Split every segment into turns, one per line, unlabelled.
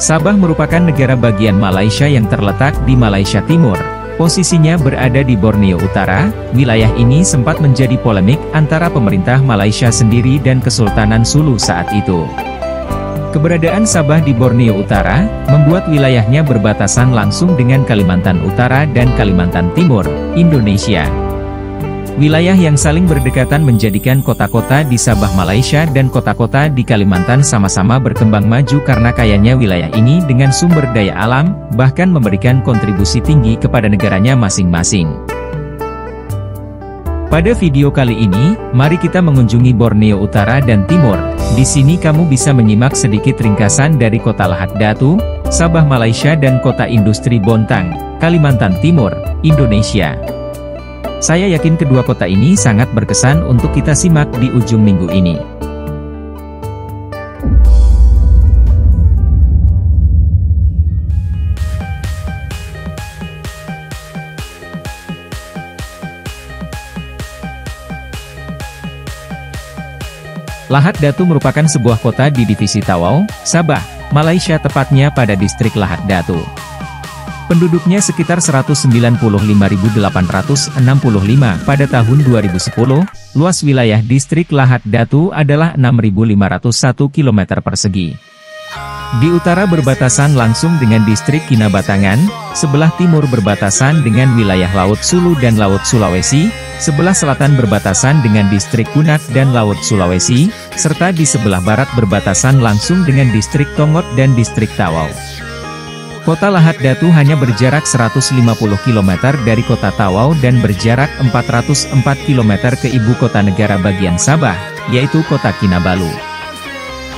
Sabah merupakan negara bagian Malaysia yang terletak di Malaysia Timur. Posisinya berada di Borneo Utara. Wilayah ini sempat menjadi polemik antara pemerintah Malaysia sendiri dan Kesultanan Sulu saat itu. Keberadaan Sabah di Borneo Utara, membuat wilayahnya berbatasan langsung dengan Kalimantan Utara dan Kalimantan Timur, Indonesia. Wilayah yang saling berdekatan menjadikan kota-kota di Sabah Malaysia dan kota-kota di Kalimantan sama-sama berkembang maju karena kayanya wilayah ini dengan sumber daya alam, bahkan memberikan kontribusi tinggi kepada negaranya masing-masing. Pada video kali ini, mari kita mengunjungi Borneo Utara dan Timur. Di sini kamu bisa menyimak sedikit ringkasan dari kota Lahad Datu, Sabah Malaysia dan kota industri Bontang, Kalimantan Timur, Indonesia. Saya yakin kedua kota ini sangat berkesan untuk kita simak di ujung minggu ini. Lahad Datu merupakan sebuah kota di divisi Tawau, Sabah, Malaysia, tepatnya pada distrik Lahad Datu. Penduduknya sekitar 195.865 pada tahun 2010, luas wilayah distrik Lahad Datu adalah 6.501 km persegi. Di utara berbatasan langsung dengan distrik Kinabatangan, sebelah timur berbatasan dengan wilayah Laut Sulu dan Laut Sulawesi, sebelah selatan berbatasan dengan distrik Kunak dan Laut Sulawesi, serta di sebelah barat berbatasan langsung dengan distrik Tongot dan distrik Tawau. Kota Lahad Datu hanya berjarak 150 km dari kota Tawau dan berjarak 404 km ke ibu kota negara bagian Sabah, yaitu kota Kinabalu.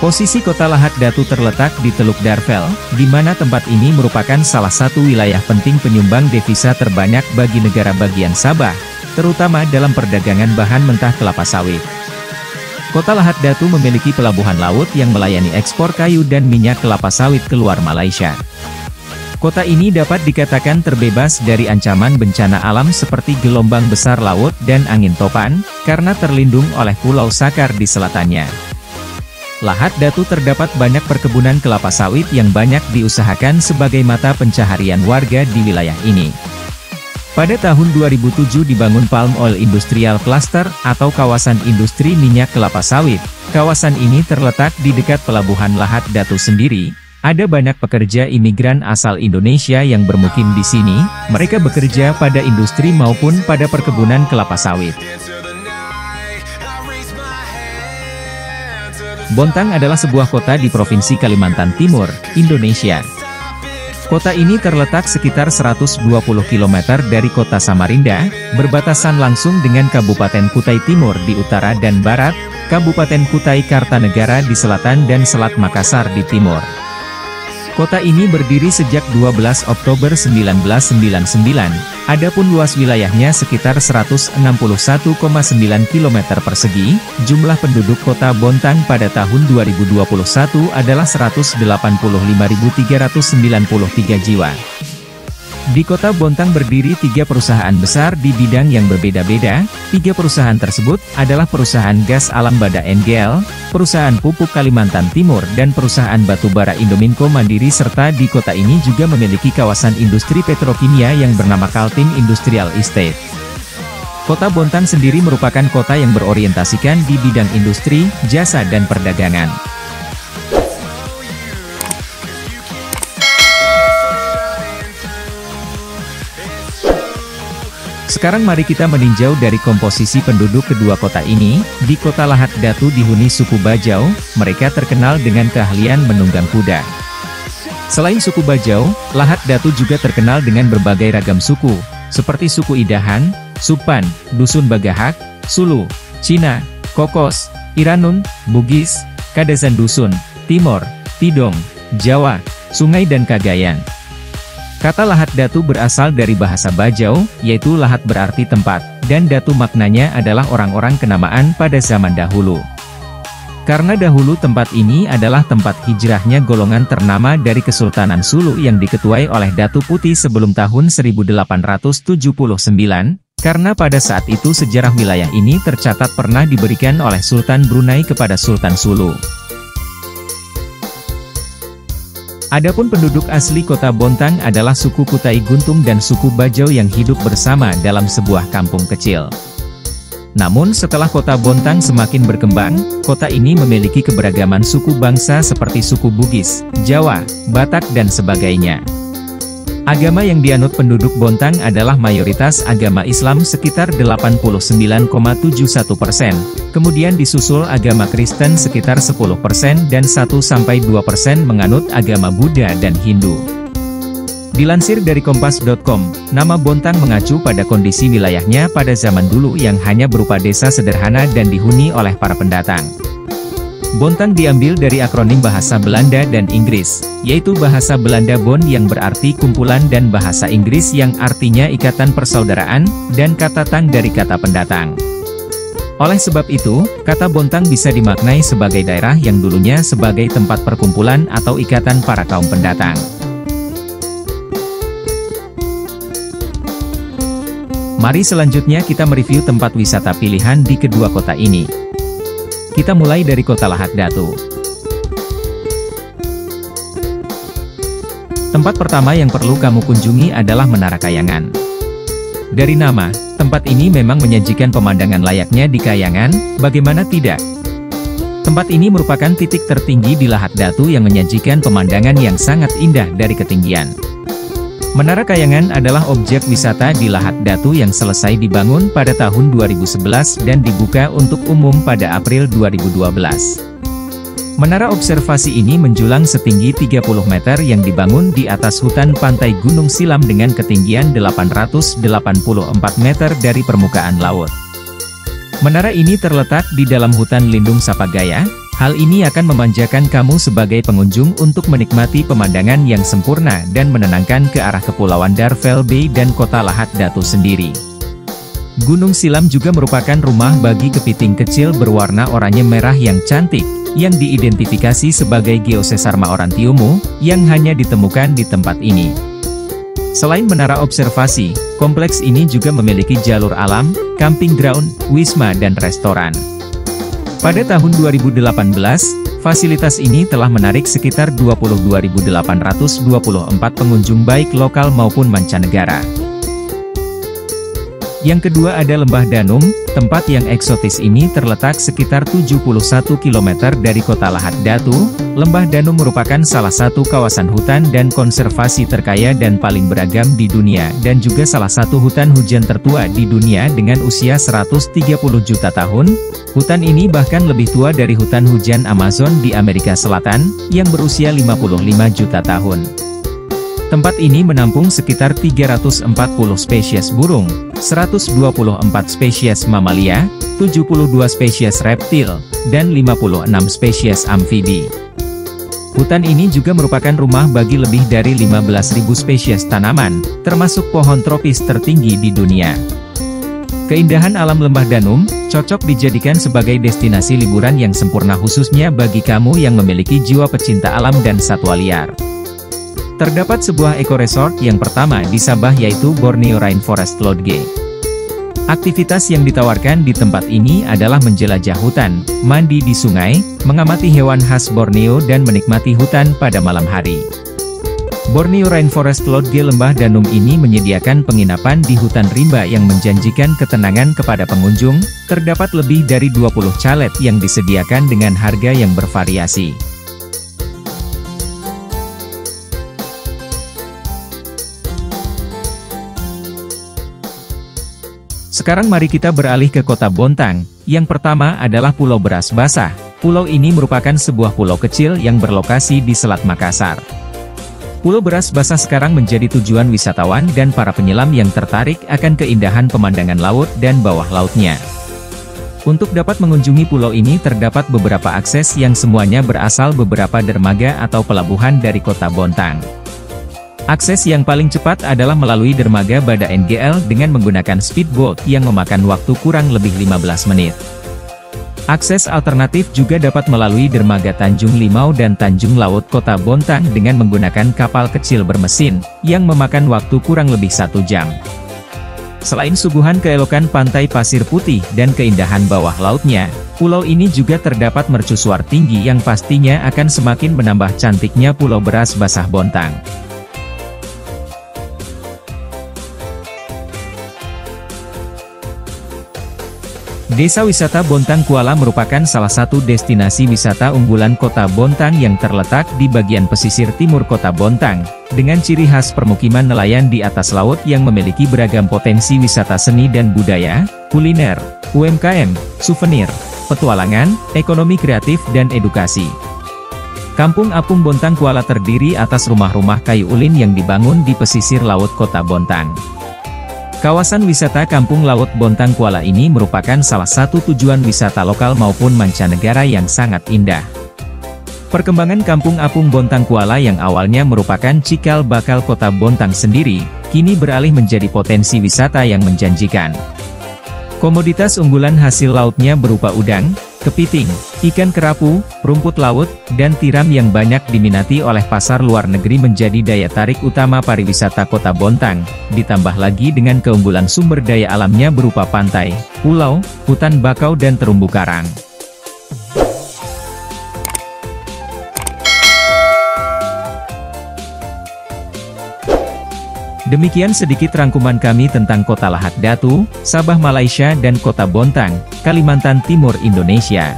Posisi kota Lahad Datu terletak di Teluk Darvel, di mana tempat ini merupakan salah satu wilayah penting penyumbang devisa terbanyak bagi negara bagian Sabah, terutama dalam perdagangan bahan mentah kelapa sawit. Kota Lahad Datu memiliki pelabuhan laut yang melayani ekspor kayu dan minyak kelapa sawit keluar Malaysia. Kota ini dapat dikatakan terbebas dari ancaman bencana alam seperti gelombang besar laut dan angin topan, karena terlindung oleh Pulau Sakar di selatannya. Lahad Datu terdapat banyak perkebunan kelapa sawit yang banyak diusahakan sebagai mata pencaharian warga di wilayah ini. Pada tahun 2007 dibangun Palm Oil Industrial Cluster, atau kawasan industri minyak kelapa sawit. Kawasan ini terletak di dekat pelabuhan Lahad Datu sendiri. Ada banyak pekerja imigran asal Indonesia yang bermukim di sini. Mereka bekerja pada industri maupun pada perkebunan kelapa sawit. Bontang adalah sebuah kota di Provinsi Kalimantan Timur, Indonesia. Kota ini terletak sekitar 120 km dari kota Samarinda, berbatasan langsung dengan Kabupaten Kutai Timur di utara dan barat, Kabupaten Kutai Kartanegara di selatan dan Selat Makassar di timur. Kota ini berdiri sejak 12 Oktober 1999, adapun luas wilayahnya sekitar 161,9 km persegi, jumlah penduduk kota Bontang pada tahun 2021 adalah 185.393 jiwa. Di kota Bontang berdiri 3 perusahaan besar di bidang yang berbeda-beda. 3 perusahaan tersebut adalah perusahaan gas alam Bada NGL, perusahaan pupuk Kalimantan Timur dan perusahaan batubara Indominco Mandiri, serta di kota ini juga memiliki kawasan industri petrokimia yang bernama Kaltim Industrial Estate. Kota Bontang sendiri merupakan kota yang berorientasikan di bidang industri, jasa dan perdagangan. Sekarang mari kita meninjau dari komposisi penduduk kedua kota ini. Di kota Lahad Datu dihuni suku Bajau, mereka terkenal dengan keahlian menunggang kuda. Selain suku Bajau, Lahad Datu juga terkenal dengan berbagai ragam suku, seperti suku Idahan, Supan, Dusun Bagahak, Sulu, Cina, Kokos, Iranun, Bugis, Kadazan Dusun, Timor, Tidong, Jawa, Sungai dan Cagayan. Kata Lahad Datu berasal dari bahasa Bajau, yaitu Lahad berarti tempat, dan Datu maknanya adalah orang-orang kenamaan pada zaman dahulu. Karena dahulu tempat ini adalah tempat hijrahnya golongan ternama dari Kesultanan Sulu yang diketuai oleh Datu Putih sebelum tahun 1879, karena pada saat itu sejarah wilayah ini tercatat pernah diberikan oleh Sultan Brunei kepada Sultan Sulu. Adapun penduduk asli kota Bontang adalah suku Kutai Guntung dan suku Bajau yang hidup bersama dalam sebuah kampung kecil. Namun setelah kota Bontang semakin berkembang, kota ini memiliki keberagaman suku bangsa seperti suku Bugis, Jawa, Batak dan sebagainya. Agama yang dianut penduduk Bontang adalah mayoritas agama Islam sekitar 89,71%, kemudian disusul agama Kristen sekitar 10% dan 1-2% menganut agama Buddha dan Hindu. Dilansir dari Kompas.com, nama Bontang mengacu pada kondisi wilayahnya pada zaman dulu yang hanya berupa desa sederhana dan dihuni oleh para pendatang. Bontang diambil dari akronim bahasa Belanda dan Inggris, yaitu bahasa Belanda Bond yang berarti kumpulan dan bahasa Inggris yang artinya ikatan persaudaraan, dan kata tang dari kata pendatang. Oleh sebab itu, kata Bontang bisa dimaknai sebagai daerah yang dulunya sebagai tempat perkumpulan atau ikatan para kaum pendatang. Mari selanjutnya kita mereview tempat wisata pilihan di kedua kota ini. Kita mulai dari kota Lahad Datu. Tempat pertama yang perlu kamu kunjungi adalah Menara Kayangan. Dari nama, tempat ini memang menyajikan pemandangan layaknya di Kayangan, bagaimana tidak? Tempat ini merupakan titik tertinggi di Lahad Datu yang menyajikan pemandangan yang sangat indah dari ketinggian. Menara Kayangan adalah objek wisata di Lahad Datu yang selesai dibangun pada tahun 2011 dan dibuka untuk umum pada April 2012. Menara observasi ini menjulang setinggi 30 meter yang dibangun di atas hutan pantai Gunung Silam dengan ketinggian 884 meter dari permukaan laut. Menara ini terletak di dalam hutan lindung Sapagaya. Hal ini akan memanjakan kamu sebagai pengunjung untuk menikmati pemandangan yang sempurna dan menenangkan ke arah Kepulauan Darvel Bay dan kota Lahad Datu sendiri. Gunung Silam juga merupakan rumah bagi kepiting kecil berwarna oranye merah yang cantik, yang diidentifikasi sebagai Geocesar maorantiumu, yang hanya ditemukan di tempat ini. Selain menara observasi, kompleks ini juga memiliki jalur alam, camping ground, wisma dan restoran. Pada tahun 2018, fasilitas ini telah menarik sekitar 22.824 pengunjung baik lokal maupun mancanegara. Yang kedua ada Lembah Danum, tempat yang eksotis ini terletak sekitar 71 km dari kota Lahad Datu. Lembah Danum merupakan salah satu kawasan hutan dan konservasi terkaya dan paling beragam di dunia, dan juga salah satu hutan hujan tertua di dunia dengan usia 130 juta tahun. Hutan ini bahkan lebih tua dari hutan hujan Amazon di Amerika Selatan, yang berusia 55 juta tahun. Tempat ini menampung sekitar 340 spesies burung, 124 spesies mamalia, 72 spesies reptil, dan 56 spesies amfibi. Hutan ini juga merupakan rumah bagi lebih dari 15.000 spesies tanaman, termasuk pohon tropis tertinggi di dunia. Keindahan alam Lembah Danum cocok dijadikan sebagai destinasi liburan yang sempurna khususnya bagi kamu yang memiliki jiwa pecinta alam dan satwa liar. Terdapat sebuah eco-resort yang pertama di Sabah yaitu Borneo Rainforest Lodge. Aktivitas yang ditawarkan di tempat ini adalah menjelajah hutan, mandi di sungai, mengamati hewan khas Borneo dan menikmati hutan pada malam hari. Borneo Rainforest Lodge Lembah Danum ini menyediakan penginapan di hutan rimba yang menjanjikan ketenangan kepada pengunjung. Terdapat lebih dari 20 chalet yang disediakan dengan harga yang bervariasi. Sekarang mari kita beralih ke kota Bontang. Yang pertama adalah Pulau Beras Basah. Pulau ini merupakan sebuah pulau kecil yang berlokasi di Selat Makassar. Pulau Beras Basah sekarang menjadi tujuan wisatawan dan para penyelam yang tertarik akan keindahan pemandangan laut dan bawah lautnya. Untuk dapat mengunjungi pulau ini terdapat beberapa akses yang semuanya berasal beberapa dermaga atau pelabuhan dari kota Bontang. Akses yang paling cepat adalah melalui dermaga Bada NGL dengan menggunakan speedboat yang memakan waktu kurang lebih 15 menit. Akses alternatif juga dapat melalui dermaga Tanjung Limau dan Tanjung Laut Kota Bontang dengan menggunakan kapal kecil bermesin, yang memakan waktu kurang lebih 1 jam. Selain suguhan keelokan pantai pasir putih dan keindahan bawah lautnya, Pulau ini juga terdapat mercusuar tinggi yang pastinya akan semakin menambah cantiknya Pulau Beras Basah Bontang. Desa Wisata Bontang Kuala merupakan salah satu destinasi wisata unggulan Kota Bontang yang terletak di bagian pesisir timur Kota Bontang, dengan ciri khas permukiman nelayan di atas laut yang memiliki beragam potensi wisata seni dan budaya, kuliner, UMKM, souvenir, petualangan, ekonomi kreatif dan edukasi. Kampung Apung Bontang Kuala terdiri atas rumah-rumah kayu ulin yang dibangun di pesisir laut Kota Bontang. Kawasan wisata Kampung Laut Bontang Kuala ini merupakan salah satu tujuan wisata lokal maupun mancanegara yang sangat indah. Perkembangan Kampung Apung Bontang Kuala yang awalnya merupakan cikal bakal Kota Bontang sendiri, kini beralih menjadi potensi wisata yang menjanjikan. Komoditas unggulan hasil lautnya berupa udang, kepiting, ikan kerapu, rumput laut, dan tiram yang banyak diminati oleh pasar luar negeri menjadi daya tarik utama pariwisata Kota Bontang, ditambah lagi dengan keunggulan sumber daya alamnya berupa pantai, pulau, hutan bakau dan terumbu karang. Demikian sedikit rangkuman kami tentang Kota Lahad Datu, Sabah Malaysia dan Kota Bontang, Kalimantan Timur Indonesia.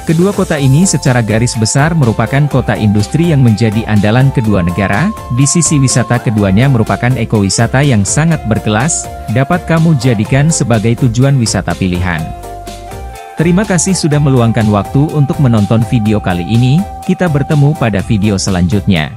Kedua kota ini secara garis besar merupakan kota industri yang menjadi andalan kedua negara. Di sisi wisata keduanya merupakan ekowisata yang sangat berkelas, dapat kamu jadikan sebagai tujuan wisata pilihan. Terima kasih sudah meluangkan waktu untuk menonton video kali ini, kita bertemu pada video selanjutnya.